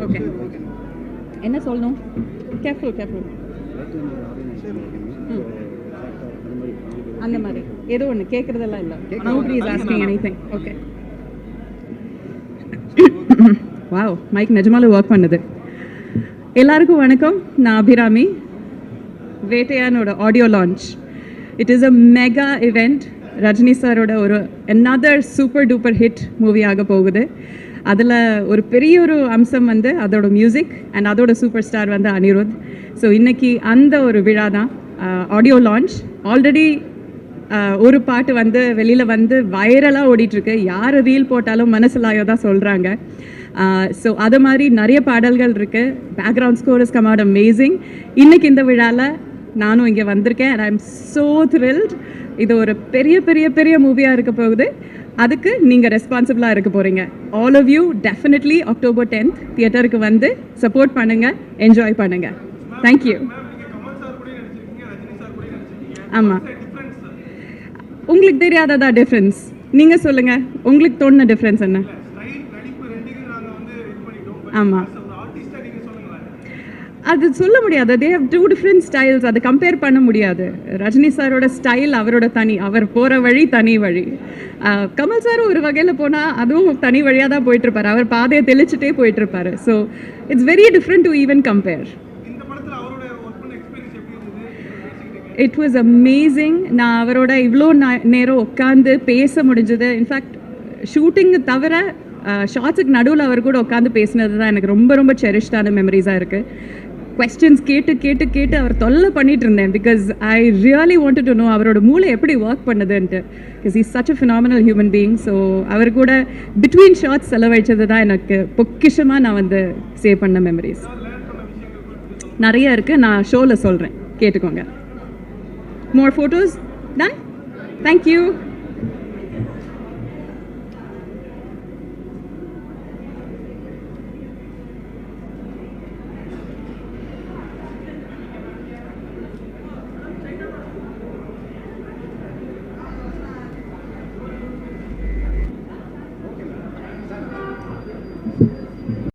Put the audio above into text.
Okay, என்ன சொல்லணும்? Careful careful அந்த மாதிரி ஏதோ ஒன்று கேட்குறதெல்லாம் இல்லை. Nobody is asking anything. Okay, wow, mike நிஜமாலே ஒர்க் பண்ணுது. எல்லாருக்கும் வணக்கம். நான் அபிராமி. வேட்டையானோட audio launch. It is a mega event. Rajini சாரோட ஒரு another super duper hit movie ஆக போகுது. அதில் ஒரு பெரிய ஒரு அம்சம் வந்து அதோட மியூசிக் அண்ட் அதோட சூப்பர் ஸ்டார் வந்து அனிருத். ஸோ இன்றைக்கி அந்த ஒரு விழா தான், ஆடியோ லான்ச். ஆல்ரெடி ஒரு பாட்டு வந்து வெளியில் வந்து வைரலாக ஓடிட்டுருக்கு. யார் ரீல் போட்டாலும் மனசிலாயோ தான் சொல்கிறாங்க. ஸோ அது மாதிரி நிறைய பாடல்கள் இருக்குது. Background score is come out amazing. இன்றைக்கி இந்த விழாவில் நானும் இங்கே வந்திருக்கேன். And I am so thrilled. இது ஒரு பெரிய பெரிய பெரிய மூவியாக இருக்க போகுது. அதுக்கு நீங்கள் ரெஸ்பான்சிபிளாக இருக்க போகிறீங்க. All of you definitely October 10th தியேட்டருக்கு வந்து சப்போர்ட் பண்ணுங்கள், என்ஜாய் பண்ணுங்கள். தேங்க்யூ. ஆமாம், உங்களுக்கு தெரியாததா டிஃப்ரென்ஸ்? நீங்கள் சொல்லுங்கள், உங்களுக்கு தோணுன டிஃப்ரென்ஸ் என்ன? ஆமாம், அது சொல்ல முடியாது. They have 2 different styles. அது கம்பேர் பண்ண முடியாது. ரஜினி சாரோட ஸ்டைல் அவரோட தனி, அவர் போகிற வழி தனி வழி. கமல் சாரும் ஒரு வகையில் போனால் அதுவும் தனி வழியாக தான் போயிட்டுருப்பார். அவர் பாதையை தெளிச்சுட்டே போயிட்டுருப்பார். So it's very different to even compare. It was amazing. நான் அவரோட இவ்வளோ நேரம் உட்காந்து பேச முடிஞ்சது. இன்ஃபேக்ட் ஷூட்டிங்கு தவிர ஷார்ட்ஸுக்கு நடுவில் அவர் கூட உட்காந்து பேசினது தான் எனக்கு ரொம்ப ரொம்ப செரிஷ்டான மெமரிஸாக இருக்குது. கொஸ்டின்ஸ் கேட்டு கேட்டு கேட்டு அவர் தொல்லை பண்ணிட்டு இருந்தேன். Because I really wanted to know அவரோட மூளை எப்படி ஒர்க் பண்ணுதுன்ட்டு. Because is such a phenomenal human being. So அவர் கூட பிட்வீன் ஷார்ட்ஸ் செலவழிச்சது தான் எனக்கு பொக்கிஷமாக நான் வந்து சேவ் பண்ண மெமரிஸ் நிறைய இருக்குது. நான் ஷோவில் சொல்கிறேன், கேட்டுக்கோங்க. மோர் ஃபோட்டோஸ் டன். தேங்க்யூ.